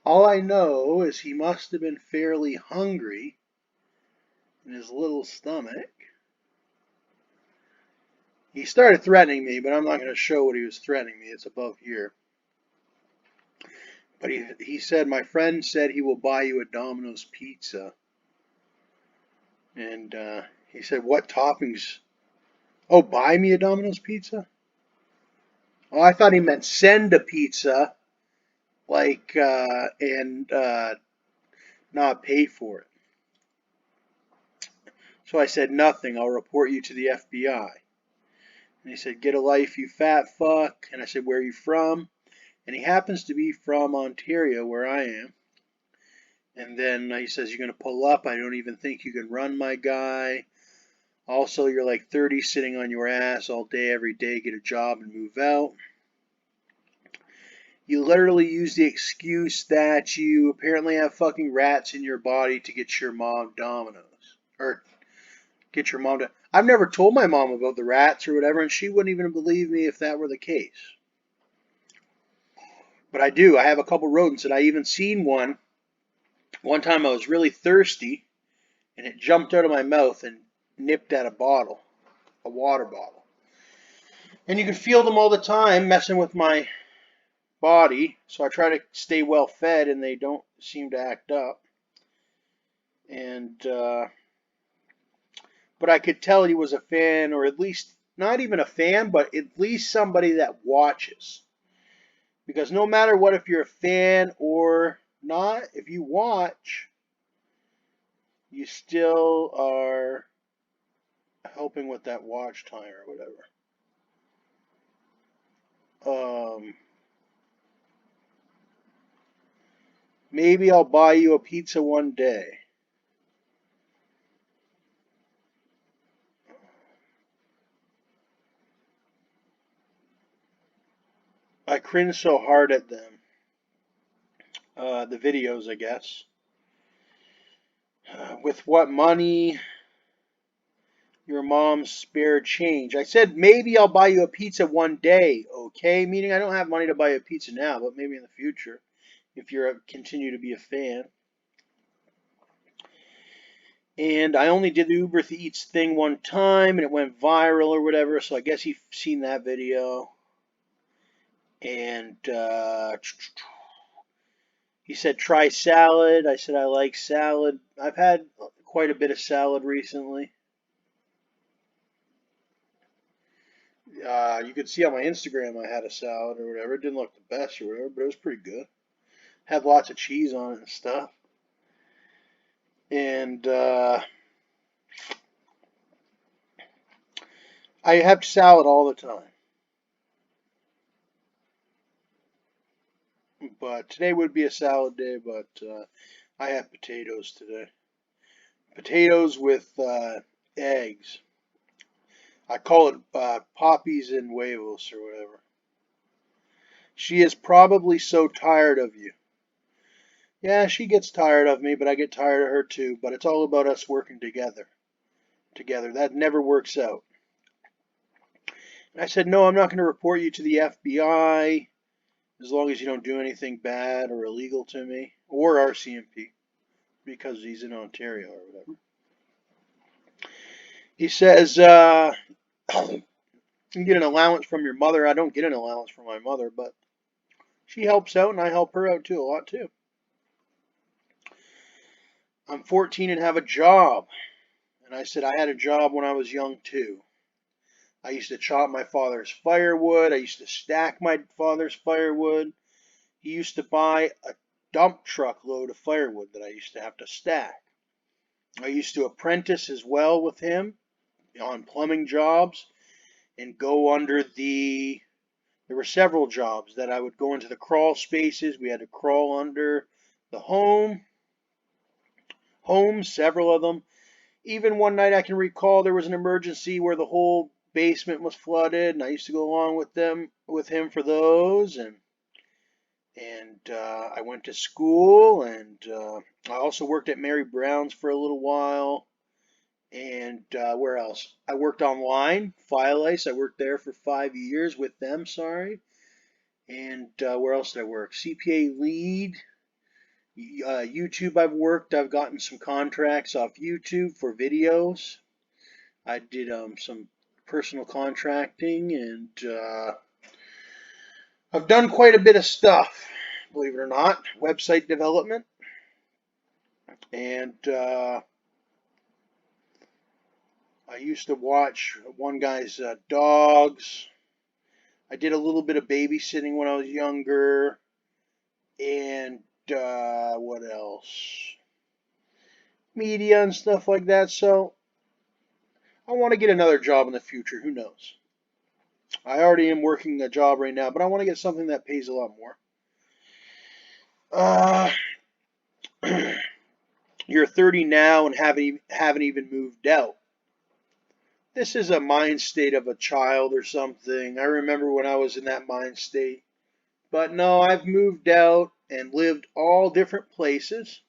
All I know is he must have been fairly hungry in his little stomach. He started threatening me, but I'm not going to show what he was threatening me. It's above here. But he said, my friend said he will buy you a Domino's pizza. And he said, what toppings? Oh, buy me a Domino's pizza? Oh, I thought he meant send a pizza, like, and not pay for it. So I said, nothing. I'll report you to the FBI. And he said, get a life, you fat fuck. And I said, where are you from? And he happens to be from Ontario, where I am. And then he says, you're going to pull up. I don't even think you can run, my guy. Also, you're like 30 sitting on your ass all day, every day. Get a job and move out. You literally use the excuse that you apparently have fucking rats in your body to get your mom Domino's. Or get your mom to... I've never told my mom about the rats or whatever, and she wouldn't even believe me if that were the case. But I do. I have a couple rodents, and I even seen one. One time I was really thirsty, and it jumped out of my mouth and nipped at a bottle, a water bottle. And you can feel them all the time messing with my body, so I try to stay well fed, and they don't seem to act up. And but I could tell he was a fan, or at least not even a fan, but at least somebody that watches. Because no matter what, if you're a fan or not, if you watch, you still are helping with that watch time or whatever. Maybe I'll buy you a pizza one day. I cringe so hard at them. The videos, I guess. With what money? Your mom's spare change. I said maybe I'll buy you a pizza one day, okay? Meaning I don't have money to buy you a pizza now, but maybe in the future, if you continue to be a fan. And I only did the Uber Eats thing one time, and it went viral or whatever, so I guess you've seen that video. And he said, try salad. I said, I like salad. I've had quite a bit of salad recently. You could see on my Instagram I had a salad or whatever. It didn't look the best or whatever, but it was pretty good. Had lots of cheese on it and stuff. And I have salad all the time. But today would be a salad day, but I have potatoes today. Potatoes with eggs. I call it poppies and huevos or whatever. She is probably so tired of you. Yeah, she gets tired of me, but I get tired of her too. But it's all about us working together. That never works out. And I said, no, I'm not going to report you to the FBI as long as you don't do anything bad or illegal to me, or RCMP, because he's in Ontario or whatever. He says, you get an allowance from your mother. I don't get an allowance from my mother, but she helps out, and I help her out too, a lot too. I'm 14 and have a job. And I said, I had a job when I was young too. I used to chop my father's firewood. I used to stack my father's firewood. He used to buy a dump truck load of firewood that I used to have to stack. I used to apprentice as well with him on plumbing jobs and go under the... There were several jobs that I would go into the crawl spaces. We had to crawl under the homes, several of them. Even one night I can recall there was an emergency where the whole basement was flooded, and I used to go along with him for those, and I went to school, and I also worked at Mary Brown's for a little while, and where else? I worked online, File Ice. I worked there for 5 years with them. Sorry, and where else did I work? CPA lead. YouTube I've worked. I've gotten some contracts off YouTube for videos. I did some personal contracting, and I've done quite a bit of stuff, believe it or not. Website development, and I used to watch one guy's dogs. I did a little bit of babysitting when I was younger, and what else? Media and stuff like that. So I want to get another job in the future. Who knows? I already am working a job right now, but I want to get something that pays a lot more. Uh, you're 30 now and haven't even moved out. This is a mind state of a child or something. I remember when I was in that mind state. But no, I've moved out and lived all different places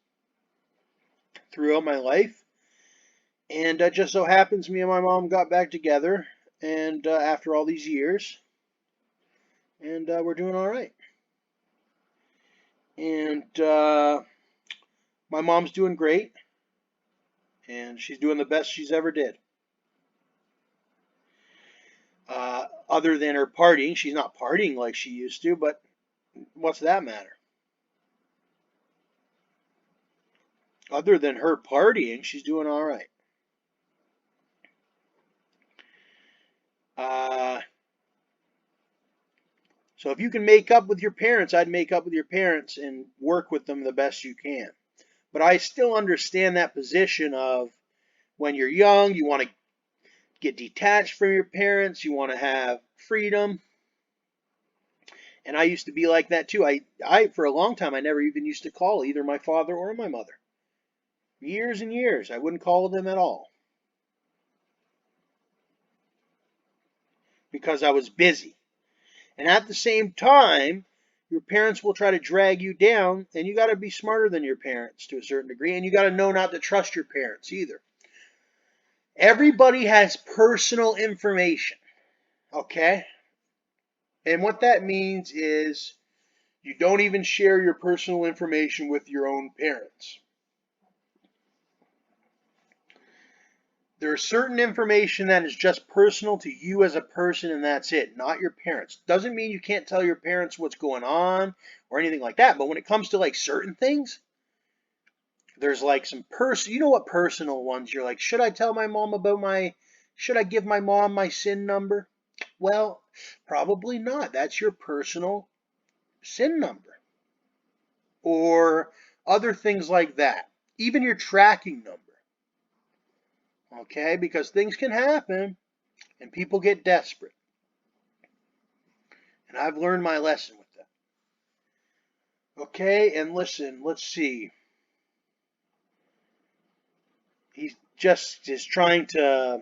throughout my life. And it just so happens me and my mom got back together and after all these years, and we're doing all right. And my mom's doing great, and she's doing the best she's ever did. Other than her partying, she's not partying like she used to, but what's that matter? Other than her partying, she's doing all right. Uh, so if you can make up with your parents, I'd make up with your parents and work with them the best you can. But I still understand that position of when you're young, you want to get detached from your parents, you want to have freedom. And I used to be like that too. I for a long time I never even used to call either my father or my mother. Years and years, I wouldn't call them at all because I was busy. And at the same time, your parents will try to drag you down, and you got to be smarter than your parents to a certain degree, and you got to know not to trust your parents either. Everybody has personal information, okay? And what that means is you don't even share your personal information with your own parents. There is certain information that is just personal to you as a person, and that's it, not your parents. Doesn't mean you can't tell your parents what's going on or anything like that, but when it comes to like certain things, there's like some you know what personal ones you're like, should I tell my mom about should I give my mom my SIN number? Well, probably not. That's your personal SIN number. Or other things like that. Even your tracking number. Okay, because things can happen and people get desperate. And I've learned my lesson with that. Okay, and listen, let's see. He just is trying to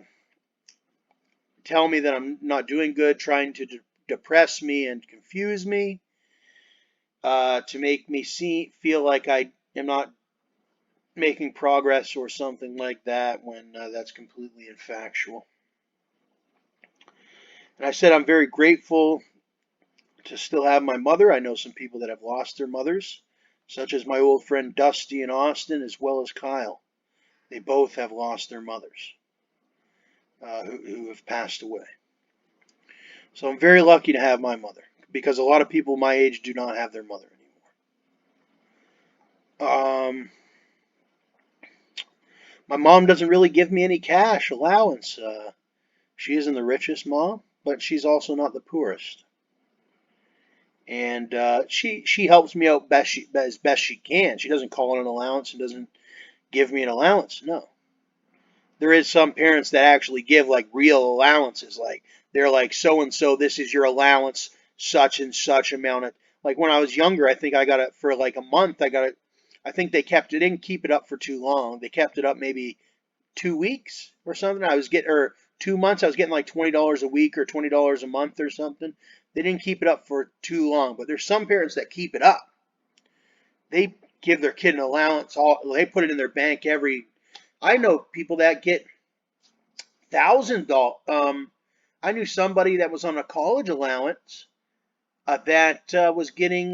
tell me that I'm not doing good, trying to depress me and confuse me, to make me feel like I am not making progress or something like that when that's completely infactual. And I said I'm very grateful to still have my mother. I know some people that have lost their mothers, such as my old friend Dusty in Austin, as well as Kyle. They both have lost their mothers, who have passed away. So I'm very lucky to have my mother, because a lot of people my age do not have their mother anymore. My mom doesn't really give me any cash allowance. She isn't the richest mom, but she's also not the poorest. And she helps me out as best she can. She doesn't call it an allowance and doesn't give me an allowance. No. There is some parents that actually give like real allowances. Like they're like, so and so, this is your allowance, such and such amount. Like when I was younger, I think I got it for like a month. I think they didn't keep it up for too long. They kept it up maybe 2 weeks or something. Or 2 months. I was getting like $20 a week or $20 a month or something. They didn't keep it up for too long. But there's some parents that keep it up. They give their kid an allowance. They put it in their bank I know people that get $1,000. I knew somebody that was on a college allowance that was getting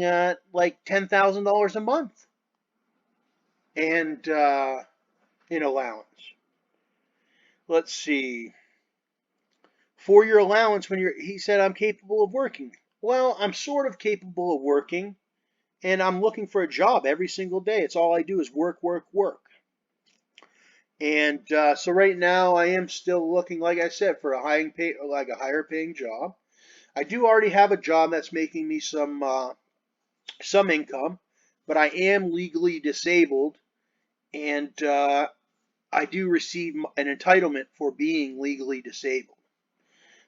like $10,000 a month. and in allowance. Let's see. For your allowance, he said I'm capable of working. Well, I'm sort of capable of working, and I'm looking for a job every single day. It's all I do is work, work, work. And so right now I am still looking, like I said, for a higher paying job. I do already have a job that's making me some income, but I am legally disabled, and I do receive an entitlement for being legally disabled.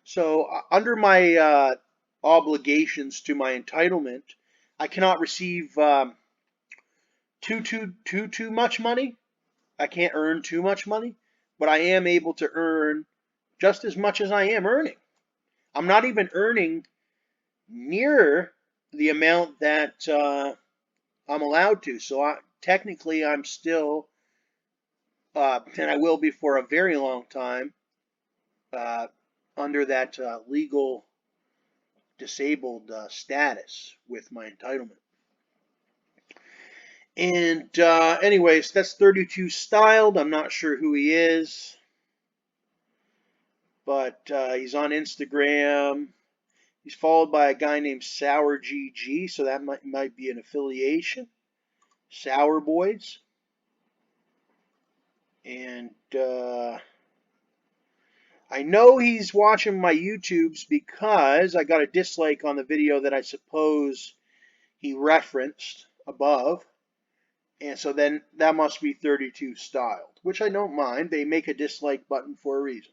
So under my obligations to my entitlement, I cannot receive too much money. I can't earn too much money, but I am able to earn just as much as I am earning. I'm not even earning near the amount that I'm allowed to. So technically, I'm still, and I will be for a very long time, uh, under that legal disabled status with my entitlement. And anyways, that's 32 Styled. I'm not sure who he is, but he's on Instagram. He's followed by a guy named Sour GG, so that might be an affiliation. Sour Boys. And I know he's watching my YouTubes because I got a dislike on the video that I suppose he referenced above. And so then that must be 32 Styled, which I don't mind. They make a dislike button for a reason.